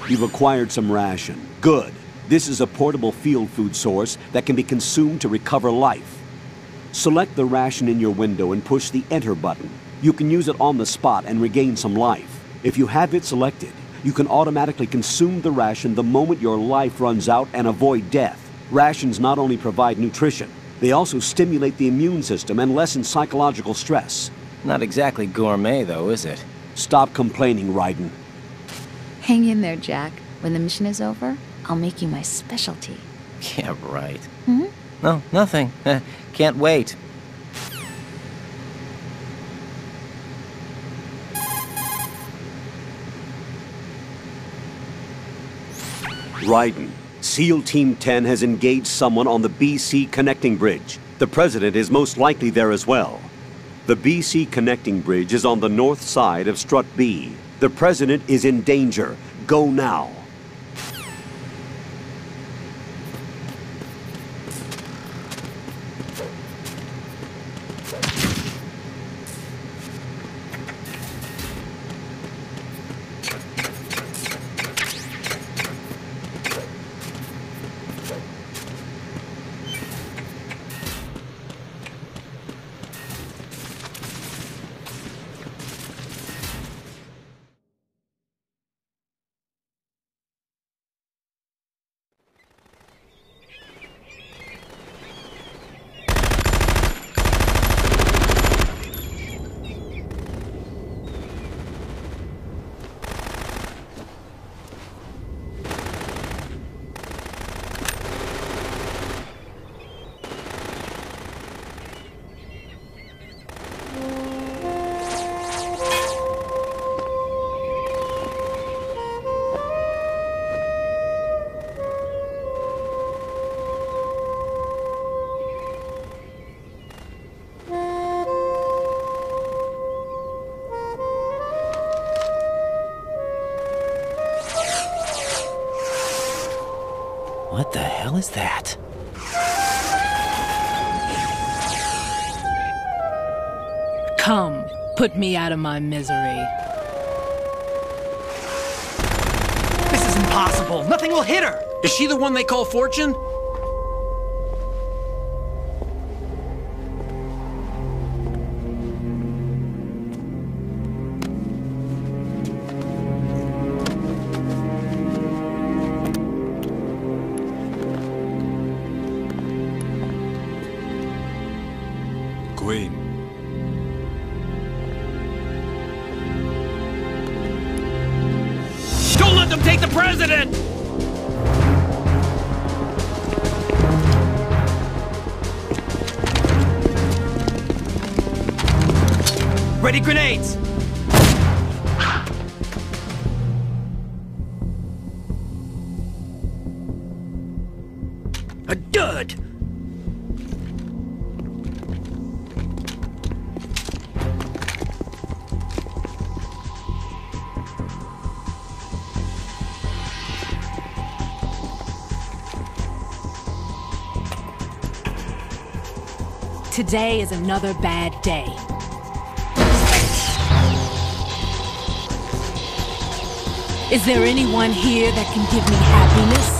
You've acquired some ration. Good. This is a portable field food source that can be consumed to recover life. Select the ration in your window and push the Enter button. You can use it on the spot and regain some life. If you have it selected, you can automatically consume the ration the moment your life runs out and avoid death. Rations not only provide nutrition, they also stimulate the immune system and lessen psychological stress. Not exactly gourmet, though, is it? Stop complaining, Raiden. Hang in there, Jack. When the mission is over, I'll make you my specialty. Yeah, right. Hmm? No, nothing. Can't wait. Raiden, SEAL Team 10 has engaged someone on the BC Connecting Bridge. The President is most likely there as well. The BC Connecting Bridge is on the north side of Strut B. The President is in danger. Go now. What the hell is that? Come, put me out of my misery. This is impossible. Nothing will hit her. Is she the one they call Fortune? Queen. Don't let them take the president! Ready grenades! A dud! Today is another bad day. Is there anyone here that can give me happiness?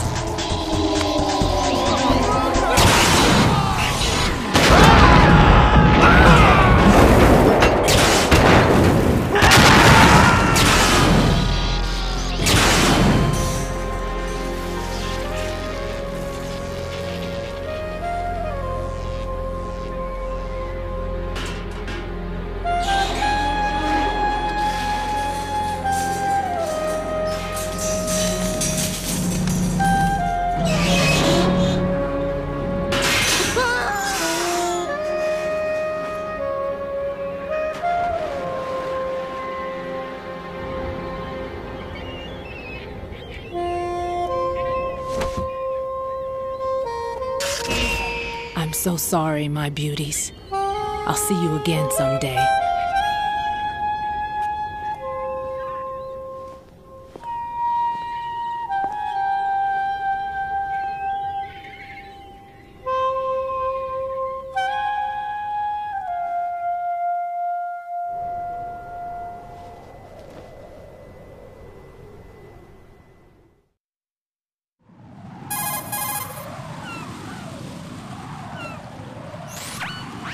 I'm so sorry, my beauties. I'll see you again someday.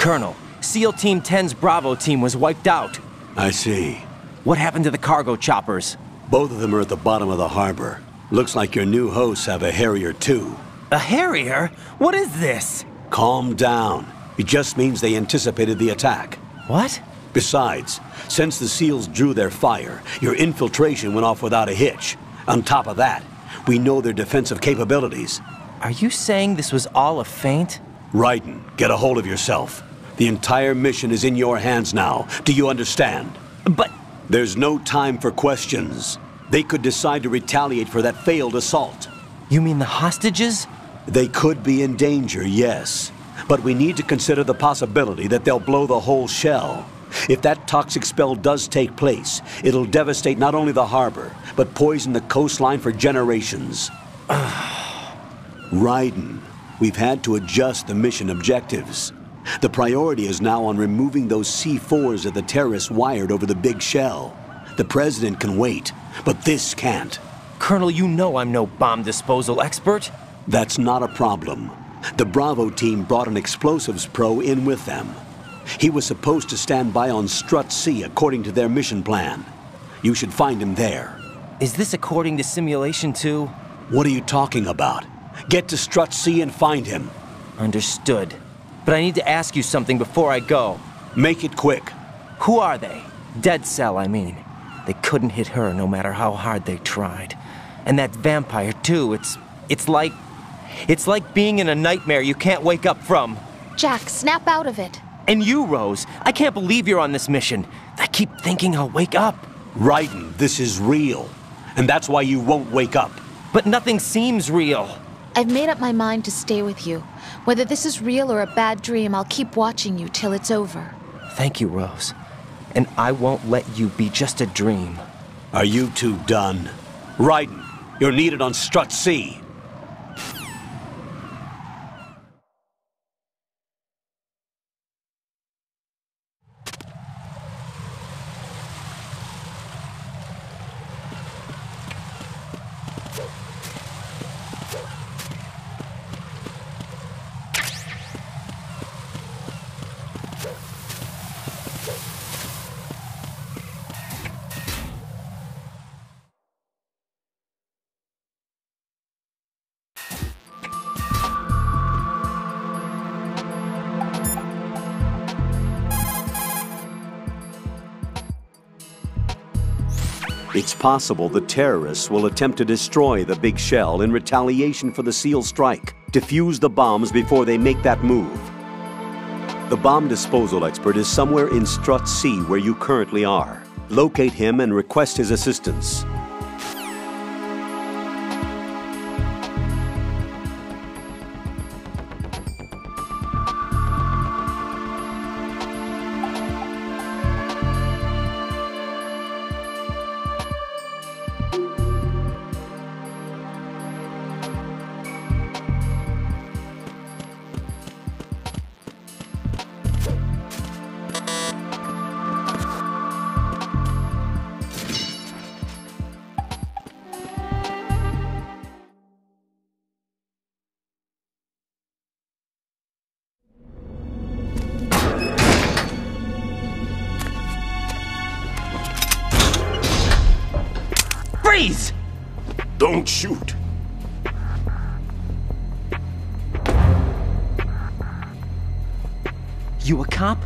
Colonel, SEAL Team 10's Bravo team was wiped out. I see. What happened to the cargo choppers? Both of them are at the bottom of the harbor. Looks like your new hosts have a Harrier too. A Harrier? What is this? Calm down. It just means they anticipated the attack. What? Besides, since the SEALs drew their fire, your infiltration went off without a hitch. On top of that, we know their defensive capabilities. Are you saying this was all a feint? Raiden, get a hold of yourself. The entire mission is in your hands now. Do you understand? But... There's no time for questions. They could decide to retaliate for that failed assault. You mean the hostages? They could be in danger, yes. But we need to consider the possibility that they'll blow the whole shell. If that toxic spell does take place, it'll devastate not only the harbor, but poison the coastline for generations. Raiden, we've had to adjust the mission objectives. The priority is now on removing those C4s that the terrorists wired over the big shell. The President can wait, but this can't. Colonel, you know I'm no bomb disposal expert. That's not a problem. The Bravo team brought an explosives pro in with them. He was supposed to stand by on Strut C according to their mission plan. You should find him there. Is this according to Simulation 2? What are you talking about? Get to Strut C and find him. Understood. But I need to ask you something before I go. Make it quick. Who are they? Dead Cell, I mean. They couldn't hit her no matter how hard they tried. And that vampire, too, it's like being in a nightmare you can't wake up from. Jack, snap out of it. And you, Rose, I can't believe you're on this mission. I keep thinking I'll wake up. Raiden, this is real. And that's why you won't wake up. But nothing seems real. I've made up my mind to stay with you. Whether this is real or a bad dream, I'll keep watching you till it's over. Thank you, Rose. And I won't let you be just a dream. Are you two done? Raiden, you're needed on Strut C. It's possible the terrorists will attempt to destroy the big shell in retaliation for the SEAL strike. Defuse the bombs before they make that move. The bomb disposal expert is somewhere in Strut C where you currently are. Locate him and request his assistance. Freeze! Don't shoot. You a cop?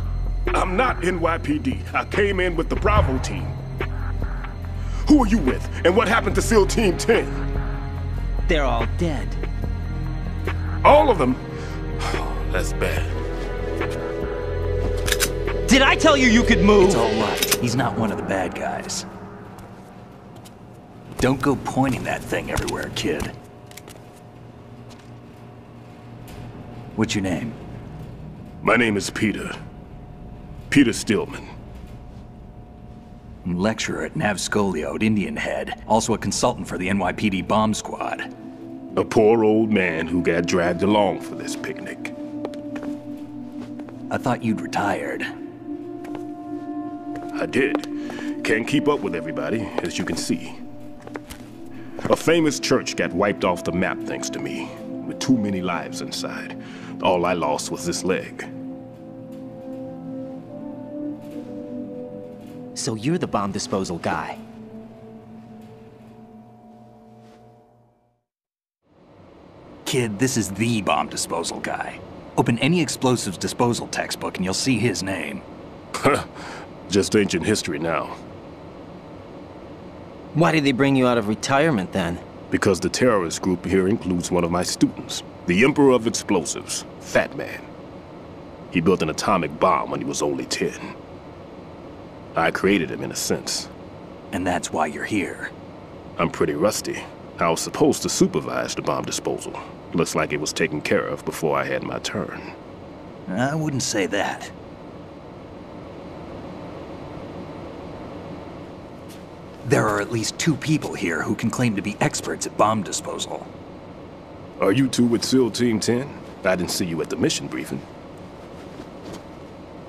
I'm not NYPD. I came in with the Bravo team. Who are you with? And what happened to SEAL Team 10? They're all dead. All of them? That's bad. Did I tell you you could move? It's all right. He's not one of the bad guys. Don't go pointing that thing everywhere, kid. What's your name? My name is Peter. Peter Stillman. I'm lecturer at Navscolio at Indian Head. Also a consultant for the NYPD bomb squad. A poor old man who got dragged along for this picnic. I thought you'd retired. I did. Can't keep up with everybody, as you can see. A famous church got wiped off the map thanks to me, with too many lives inside. All I lost was this leg. So you're the bomb disposal guy. Kid, this is the bomb disposal guy. Open any explosives disposal textbook and you'll see his name. Just ancient history now. Why did they bring you out of retirement then? Because the terrorist group here includes one of my students, the Emperor of Explosives, DEDMan. He built an atomic bomb when he was only 10. I created him in a sense. And that's why you're here. I'm pretty rusty. I was supposed to supervise the bomb disposal. Looks like it was taken care of before I had my turn. I wouldn't say that. There are at least 2 people here who can claim to be experts at bomb disposal. Are you two with SEAL Team 10? I didn't see you at the mission briefing.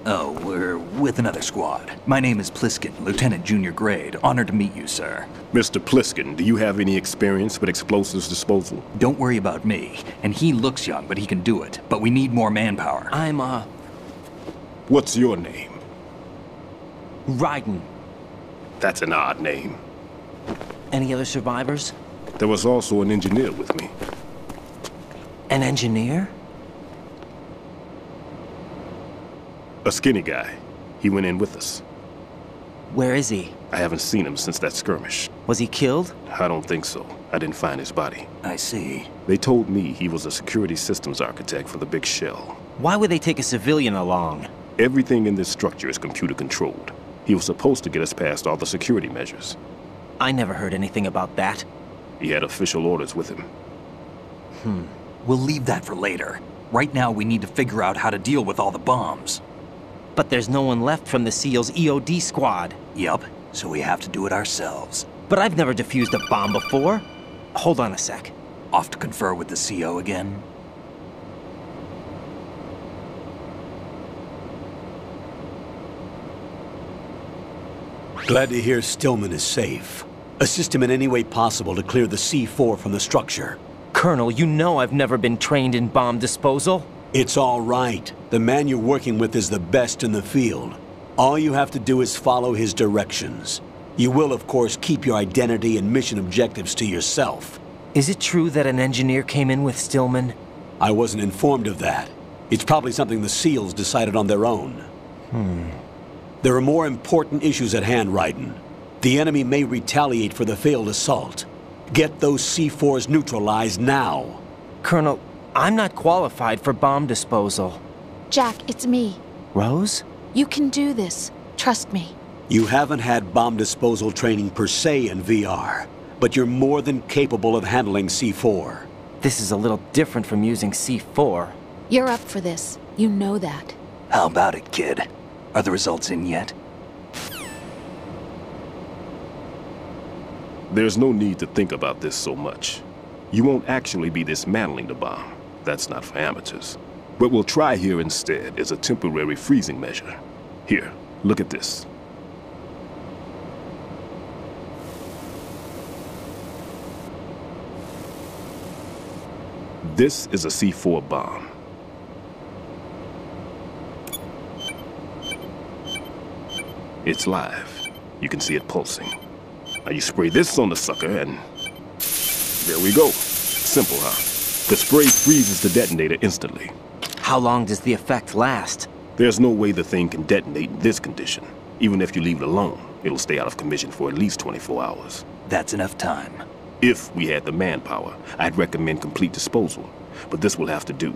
Oh, we're with another squad. My name is Pliskin, Lieutenant Junior Grade. Honored to meet you, sir. Mr. Pliskin, do you have any experience with explosives disposal? Don't worry about me. And he looks young, but he can do it. But we need more manpower. I'm, What's your name? Raiden. That's an odd name. Any other survivors? There was also an engineer with me. An engineer? A skinny guy. He went in with us. Where is he? I haven't seen him since that skirmish. Was he killed? I don't think so. I didn't find his body. I see. They told me he was a security systems architect for the big shell. Why would they take a civilian along? Everything in this structure is computer controlled. He was supposed to get us past all the security measures. I never heard anything about that. He had official orders with him. We'll leave that for later. Right now, we need to figure out how to deal with all the bombs. But there's no one left from the SEAL's EOD squad. Yup, so we have to do it ourselves. But I've never defused a bomb before. Hold on a sec. Off to confer with the CO again? Glad to hear Stillman is safe. Assist him in any way possible to clear the C4 from the structure. Colonel, you know I've never been trained in bomb disposal. It's all right. The man you're working with is the best in the field. All you have to do is follow his directions. You will, of course, keep your identity and mission objectives to yourself. Is it true that an engineer came in with Stillman? I wasn't informed of that. It's probably something the SEALs decided on their own. There are more important issues at hand, Raiden. The enemy may retaliate for the failed assault. Get those C4s neutralized now. Colonel, I'm not qualified for bomb disposal. Jack, it's me. Rose? You can do this. Trust me. You haven't had bomb disposal training per se in VR, but you're more than capable of handling C4. This is a little different from using C4. You're up for this. You know that. How about it, kid? Are the results in yet? There's no need to think about this so much. You won't actually be dismantling the bomb. That's not for amateurs. What we'll try here instead is a temporary freezing measure. Here, look at this. This is a C4 bomb. It's live. You can see it pulsing. Now you spray this on the sucker and... there we go. Simple, huh? The spray freezes the detonator instantly. How long does the effect last? There's no way the thing can detonate in this condition. Even if you leave it alone, it'll stay out of commission for at least 24 hours. That's enough time. If we had the manpower, I'd recommend complete disposal. But this will have to do.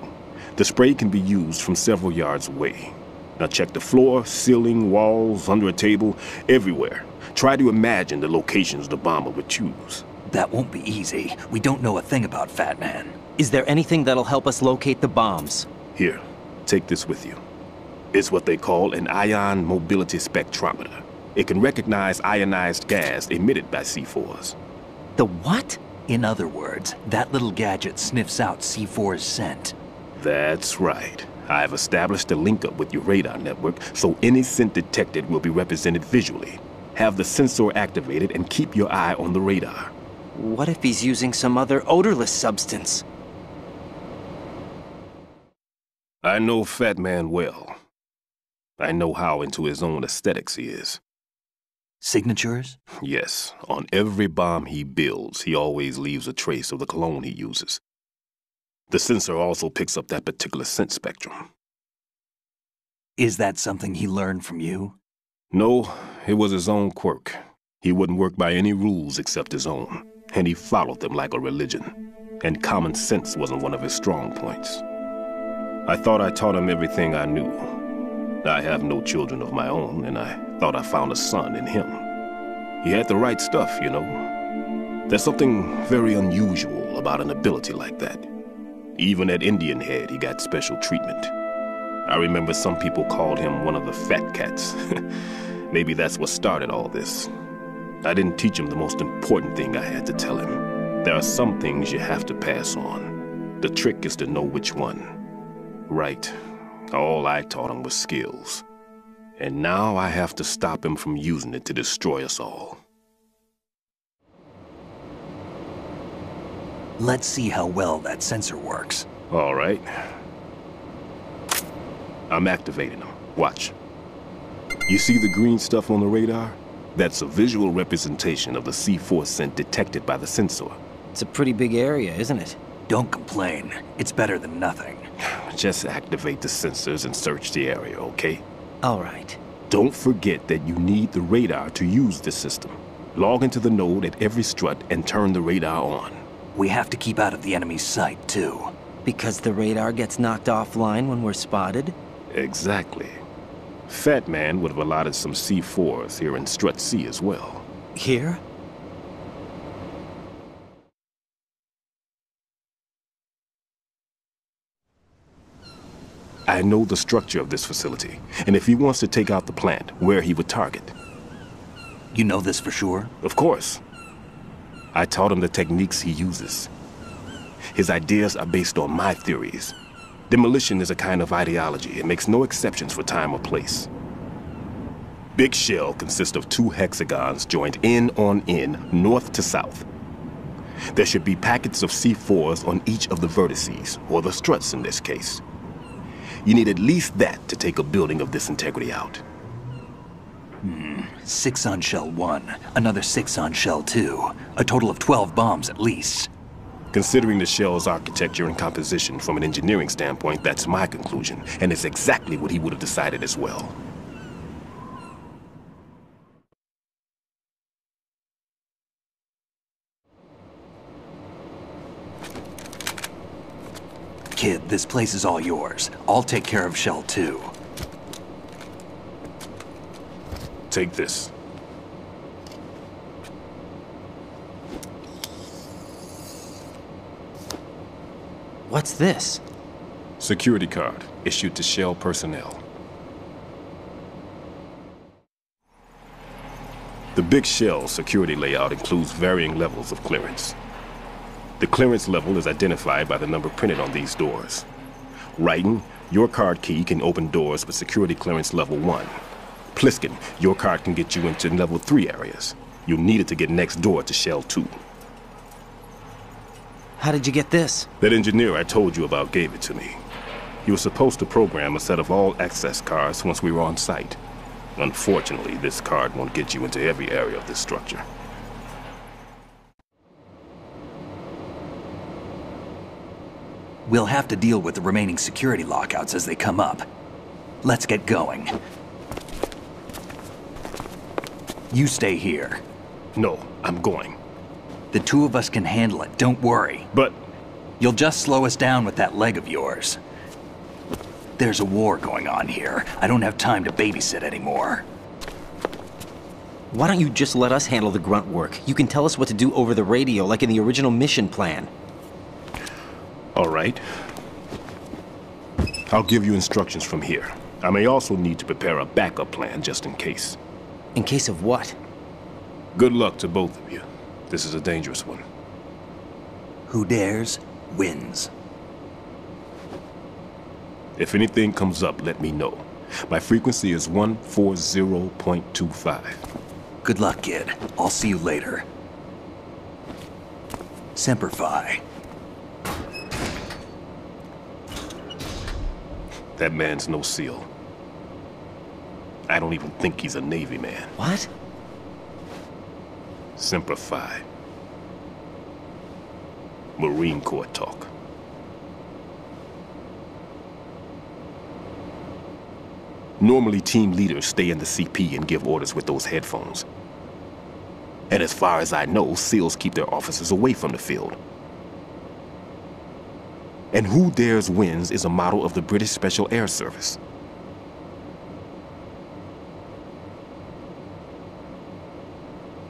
The spray can be used from several yards away. Now check the floor, ceiling, walls, under a table, everywhere. Try to imagine the locations the bomber would choose. That won't be easy. We don't know a thing about DEDMan. Is there anything that'll help us locate the bombs? Here, take this with you. It's what they call an ion mobility spectrometer. It can recognize ionized gas emitted by C4s. The what? In other words, that little gadget sniffs out C4's scent. That's right. I've established a link up with your radar network, so any scent detected will be represented visually. Have the sensor activated and keep your eye on the radar. What if he's using some other odorless substance? I know DEDMan well. I know how into his own aesthetics he is. Signatures? Yes, on every bomb he builds, he always leaves a trace of the cologne he uses. The sensor also picks up that particular scent spectrum. Is that something he learned from you? No, it was his own quirk. He wouldn't work by any rules except his own, and he followed them like a religion. And common sense wasn't one of his strong points. I thought I taught him everything I knew. I have no children of my own, and I thought I found a son in him. He had the right stuff, you know. There's something very unusual about an ability like that. Even at Indian Head, he got special treatment. I remember some people called him one of the fat cats. Maybe that's what started all this. I didn't teach him the most important thing I had to tell him. There are some things you have to pass on. The trick is to know which one. Right. All I taught him was skills. And now I have to stop him from using it to destroy us all. Let's see how well that sensor works. All right. I'm activating them. Watch. You see the green stuff on the radar? That's a visual representation of the C4 scent detected by the sensor. It's a pretty big area, isn't it? Don't complain. It's better than nothing. Just activate the sensors and search the area, okay? All right. Don't forget that you need the radar to use this system. Log into the node at every strut and turn the radar on. We have to keep out of the enemy's sight, too. Because the radar gets knocked offline when we're spotted? Exactly. Fat Man would have allotted some C4s here in Strut C as well. Here? I know the structure of this facility, and if he wants to take out the plant, where he would target. You know this for sure? Of course. I taught him the techniques he uses. His ideas are based on my theories. Demolition is a kind of ideology. It makes no exceptions for time or place. Big Shell consists of 2 hexagons joined end on end, north to south. There should be packets of C4s on each of the vertices, or the struts in this case. You need at least that to take a building of this integrity out. 6 on Shell 1, another 6 on Shell 2. A total of 12 bombs at least. Considering the shell's architecture and composition from an engineering standpoint, that's my conclusion, and it's exactly what he would have decided as well. Kid, this place is all yours. I'll take care of Shell 2. Take this. What's this? Security card, issued to Shell personnel. The Big Shell security layout includes varying levels of clearance. The clearance level is identified by the number printed on these doors. Writing, your card key can open doors with security clearance level 1. Pliskin, your card can get you into level 3 areas. You'll need it to get next door to Shell 2. How did you get this? That engineer I told you about gave it to me. He was supposed to program a set of all access cards once we were on site. Unfortunately, this card won't get you into every area of this structure. We'll have to deal with the remaining security lockouts as they come up. Let's get going. You stay here. No, I'm going. The 2 of us can handle it, don't worry. But you'll just slow us down with that leg of yours. There's a war going on here. I don't have time to babysit anymore. Why don't you just let us handle the grunt work? You can tell us what to do over the radio, like in the original mission plan. all right. I'll give you instructions from here. I may also need to prepare a backup plan just in case. In case of what? Good luck to both of you. This is a dangerous one. Who dares, wins. If anything comes up, let me know. My frequency is 140.25. Good luck, kid. I'll see you later. Semper Fi. That man's no SEAL. I don't even think he's a Navy man. What? Simplify. Marine Corps talk. Normally, team leaders stay in the CP and give orders with those headphones. And as far as I know, SEALs keep their officers away from the field. And who dares wins is a model of the British Special Air Service.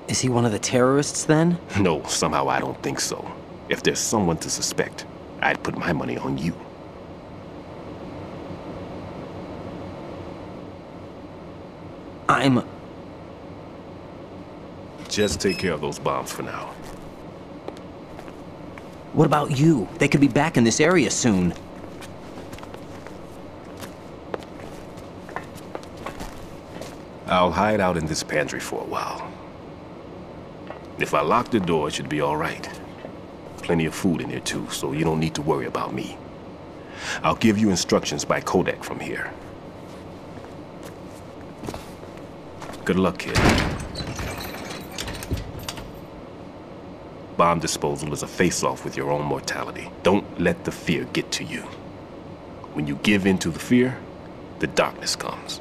Is he one of the terrorists then? No, somehow I don't think so. If there's someone to suspect, I'd put my money on you. Just take care of those bombs for now. What about you? They could be back in this area soon. I'll hide out in this pantry for a while. If I lock the door, it should be all right. Plenty of food in here too, so you don't need to worry about me. I'll give you instructions by Kodak from here. Good luck, kid. Bomb disposal is a face-off with your own mortality. Don't let the fear get to you. When you give in to the fear, the darkness comes.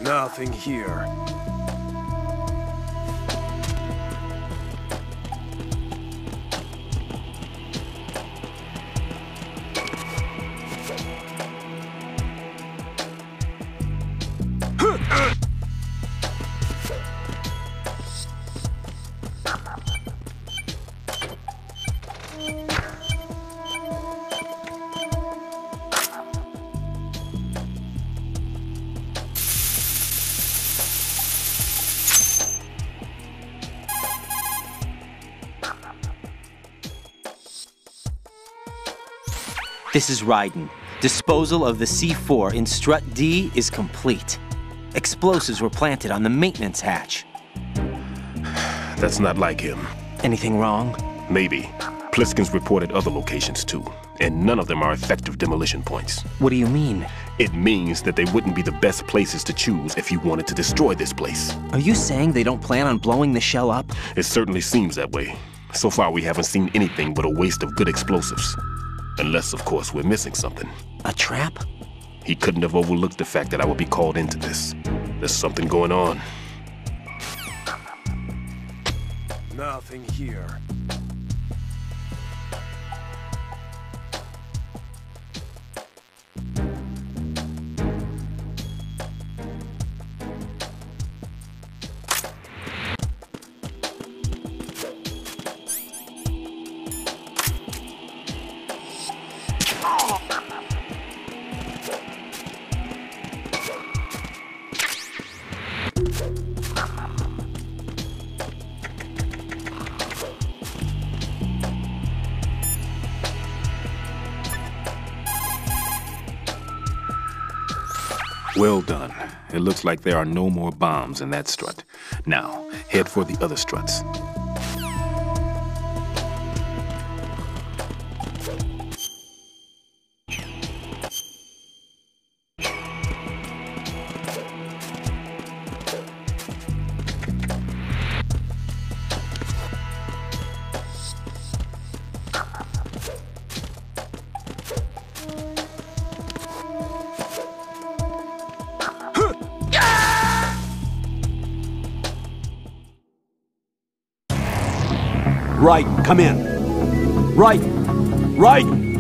Nothing here. This is Raiden. Disposal of the C4 in Strut D is complete. Explosives were planted on the maintenance hatch. That's not like him. Anything wrong? Maybe. Pliskin's reported other locations too, and none of them are effective demolition points. What do you mean? It means that they wouldn't be the best places to choose if you wanted to destroy this place. Are you saying they don't plan on blowing the shell up? It certainly seems that way. So far, we haven't seen anything but a waste of good explosives. Unless, of course, we're missing something. A trap? He couldn't have overlooked the fact that I would be called into this. There's something going on. Nothing here. Well done. It looks like there are no more bombs in that strut. Now, head for the other struts. Right, come in. Right, right.